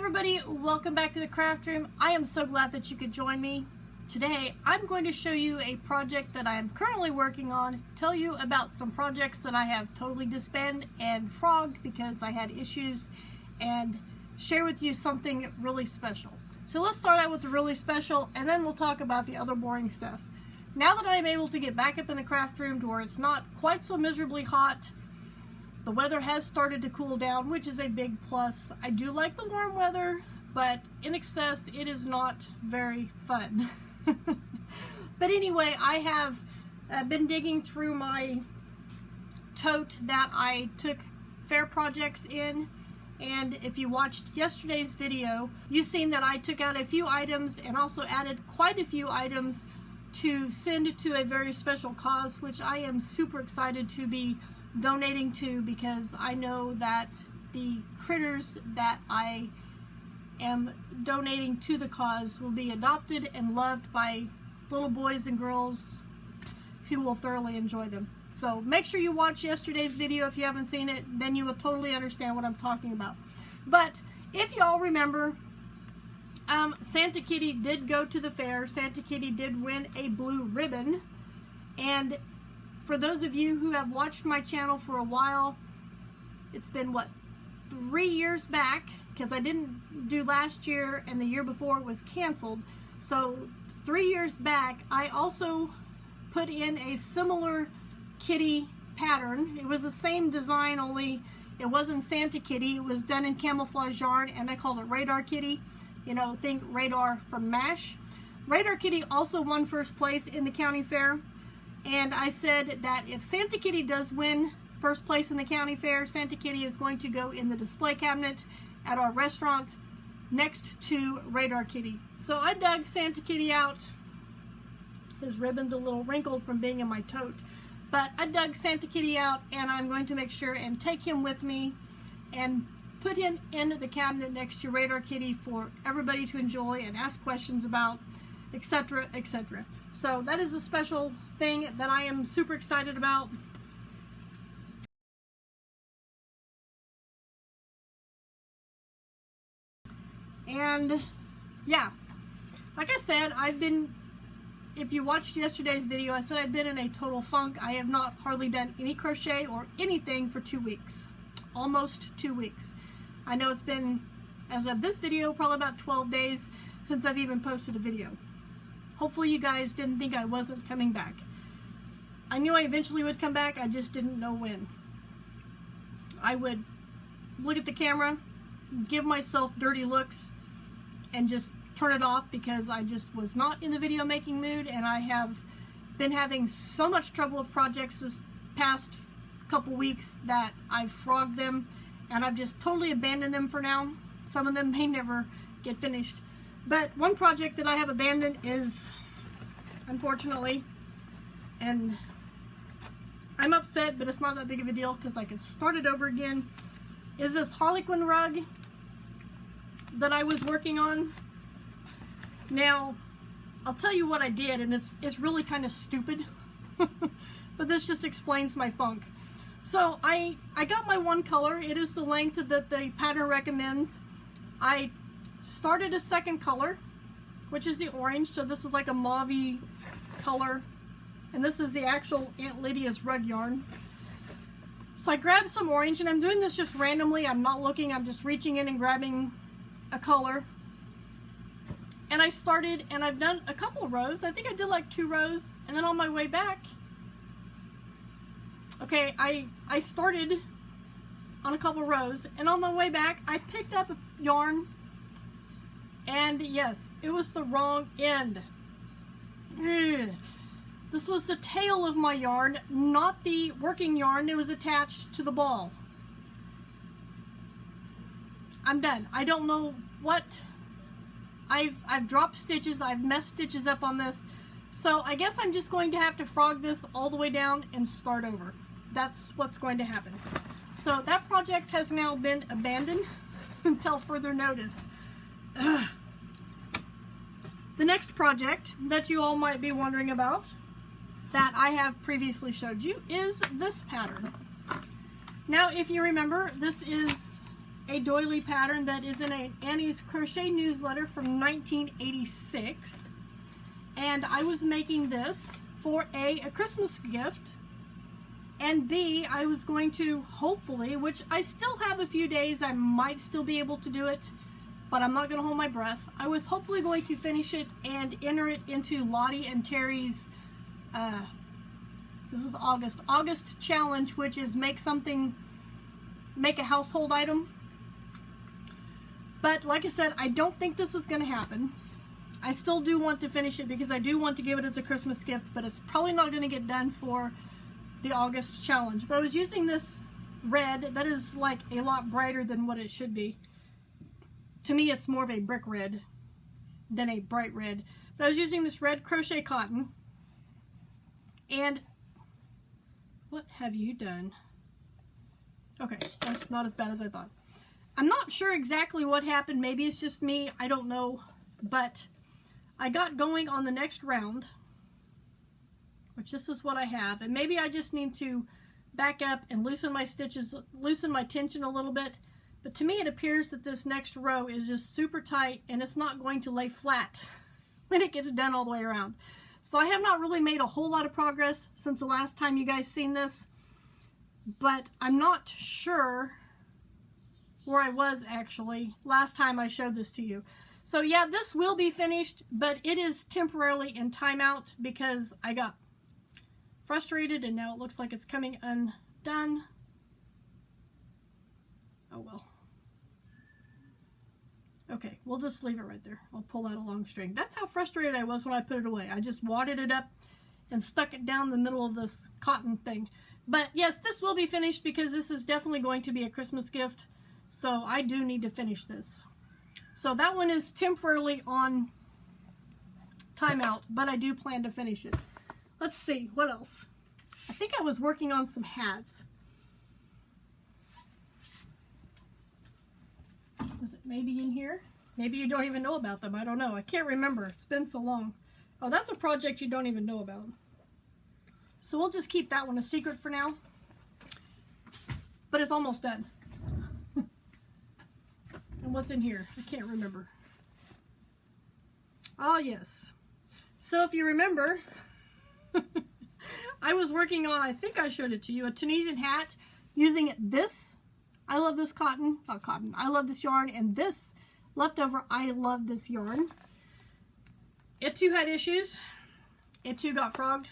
everybody, welcome back to the craft room. I am so glad that you could join me. Today I'm going to show you a project that I am currently working on, tell you about some projects that I have totally disbanded and frogged because I had issues, and share with you something really special. So let's start out with the really special and then we'll talk about the other boring stuff. Now that I'm able to get back up in the craft room to where it's not quite so miserably hot, the weather has started to cool down, which is a big plus. I do like the warm weather, but in excess, it is not very fun. But anyway, I have been digging through my tote that I took fair projects in, and if you watched yesterday's video, you've seen that I took out a few items and also added quite a few items to send to a very special cause, which I am super excited to be donating to, because I know that the critters that I am donating to the cause will be adopted and loved by little boys and girls who will thoroughly enjoy them. So make sure you watch yesterday's video if you haven't seen it, then you will totally understand what I'm talking about. But if y'all remember, Santa Kitty did go to the fair. Santa Kitty did win a blue ribbon, and for those of you who have watched my channel for a while, it's been what, 3 years back, because I didn't do last year and the year before it was canceled. So 3 years back, I also put in a similar kitty pattern. It was the same design, only it wasn't Santa Kitty. It was done in camouflage yarn, and I called it Radar Kitty. You know, think Radar from MASH. Radar Kitty also won first place in the county fair. And I said that if Santa Kitty does win first place in the county fair, Santa Kitty is going to go in the display cabinet at our restaurant next to Radar Kitty. So I dug Santa Kitty out. His ribbon's a little wrinkled from being in my tote. But I dug Santa Kitty out, and I'm going to make sure and take him with me and put him in the cabinet next to Radar Kitty for everybody to enjoy and ask questions about, etc., etc. So that is a special thing that I am super excited about. And yeah, like I said, if you watched yesterday's video, I said I've been in a total funk. I have not hardly done any crochet or anything for 2 weeks. Almost 2 weeks. I know it's been, as of this video, probably about 12 days since I've even posted a video. Hopefully you guys didn't think I wasn't coming back. I knew I eventually would come back, I just didn't know when. I would look at the camera, give myself dirty looks, and just turn it off because I just was not in the video making mood, and I have been having so much trouble with projects this past couple weeks that I've frogged them, and I've just totally abandoned them for now. Some of them may never get finished. But one project that I have abandoned is, unfortunately, and I'm upset, but it's not that big of a deal because I can start it over again, is this Harlequin rug that I was working on. Now, I'll tell you what I did, and it's really kind of stupid, but this just explains my funk. So I got my one color. It is the length that the pattern recommends. I started a second color, which is the orange, so this is like a mauve-y color, and this is the actual Aunt Lydia's rug yarn. So I grabbed some orange, and I'm doing this just randomly. I'm not looking, I'm just reaching in and grabbing a color, and I started, and I've done a couple of rows. I think I did like 2 rows, and then on my way back, okay, I started on a couple of rows, and on my way back I picked up a yarn, and yes, it was the wrong end. This was the tail of my yarn, not the working yarn that was attached to the ball. I'm done. I don't know what. I've dropped stitches, I've messed stitches up on this, so I guess I'm just going to have to frog this all the way down and start over. That's what's going to happen. So that project has now been abandoned until further notice. Ugh. The next project that you all might be wondering about, that I have previously showed you, is this pattern. Now, if you remember, this is a doily pattern that is in a Annie's Crochet newsletter from 1986. And I was making this for A, Christmas gift, and B, I was going to hopefully, which I still have a few days, I might still be able to do it, but I'm not going to hold my breath. I was hopefully going to finish it and enter it into Lottie and Terry's, this is August challenge, which is make a household item. But like I said, I don't think this is going to happen. I still do want to finish it because I do want to give it as a Christmas gift, but it's probably not going to get done for the August challenge. But I was using this red that is like a lot brighter than what it should be. To me, it's more of a brick red than a bright red. But I was using this red crochet cotton. And what have you done? Okay, that's not as bad as I thought. I'm not sure exactly what happened. Maybe it's just me. I don't know. But I got going on the next round, which this is what I have. And maybe I just need to back up and loosen my stitches, loosen my tension a little bit. But to me, it appears that this next row is just super tight and it's not going to lay flat when it gets done all the way around. So I have not really made a whole lot of progress since the last time you guys seen this. But I'm not sure where I was actually last time I showed this to you. So yeah, this will be finished, but it is temporarily in timeout because I got frustrated and now it looks like it's coming undone. Oh well. Okay, we'll just leave it right there. I'll pull out a long string. That's how frustrated I was when I put it away. I just wadded it up and stuck it down the middle of this cotton thing. But yes, this will be finished because this is definitely going to be a Christmas gift. So I do need to finish this. So that one is temporarily on timeout, but I do plan to finish it. Let's see, what else? I think I was working on some hats. Is it maybe in here? Maybe you don't even know about them. I don't know. I can't remember. It's been so long. Oh, that's a project you don't even know about. So we'll just keep that one a secret for now. But it's almost done. And what's in here? I can't remember. Ah, yes. So if you remember, I was working on, I think I showed it to you, a Tunisian hat using this. I love this cotton, not cotton, I love this yarn, and this leftover, I love this yarn. It too had issues. It too got frogged.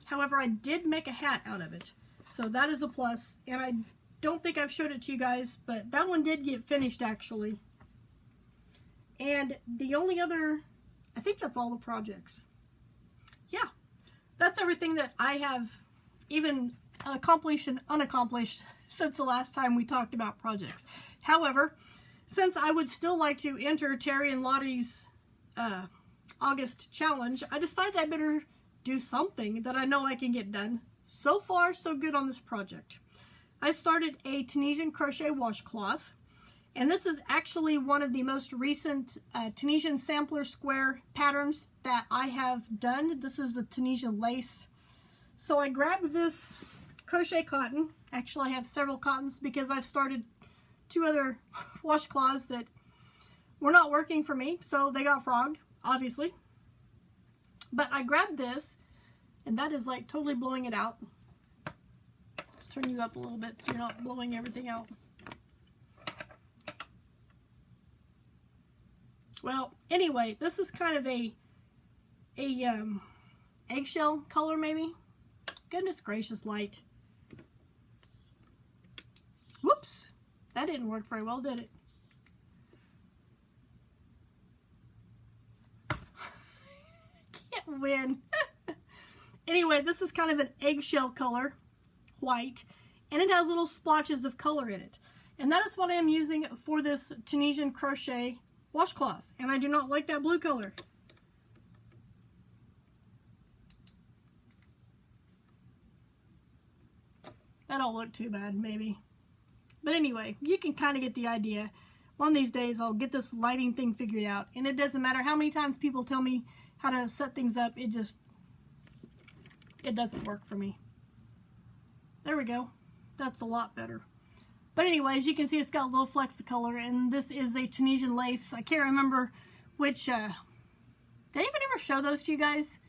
However, I did make a hat out of it. So that is a plus, and I don't think I've showed it to you guys, but that one did get finished actually. And the only other, I think that's all the projects. Yeah, that's everything that I have even accomplished and unaccomplished since the last time we talked about projects. However, since I would still like to enter Terry and Lottie's August challenge, I decided I better do something that I know I can get done. So far, so good on this project. I started a Tunisian crochet washcloth, and this is actually one of the most recent Tunisian sampler square patterns that I have done. This is the Tunisian lace. So I grabbed this crochet cotton. Actually, I have several cottons because I've started 2 other washcloths that were not working for me, so they got frogged, obviously. But I grabbed this, and that is like totally blowing it out. Let's turn you up a little bit so you're not blowing everything out. Well, anyway, this is kind of a eggshell color maybe. Goodness gracious, light. Whoops, that didn't work very well, did it? Can't win. Anyway, this is kind of an eggshell color, white, and it has little splotches of color in it. And that is what I am using for this Tunisian crochet washcloth. And I do not like that blue color. That don't look too bad, maybe. But anyway, you can kind of get the idea. One of these days, I'll get this lighting thing figured out. And it doesn't matter how many times people tell me how to set things up. It doesn't work for me. There we go. That's a lot better. But anyways, you can see it's got little flecks of color, and this is a Tunisian lace. I can't remember which, did I even ever show those to you guys?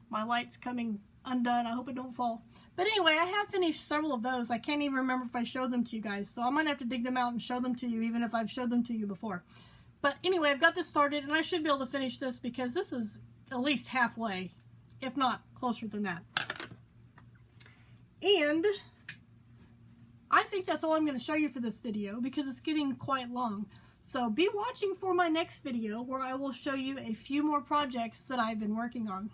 My light's coming undone. I hope it don't fall. But anyway, I have finished several of those. I can't even remember if I showed them to you guys, so I might have to dig them out and show them to you, even if I've showed them to you before. But anyway, I've got this started, and I should be able to finish this because this is at least halfway, if not closer than that. And I think that's all I'm going to show you for this video because it's getting quite long. So be watching for my next video where I will show you a few more projects that I've been working on.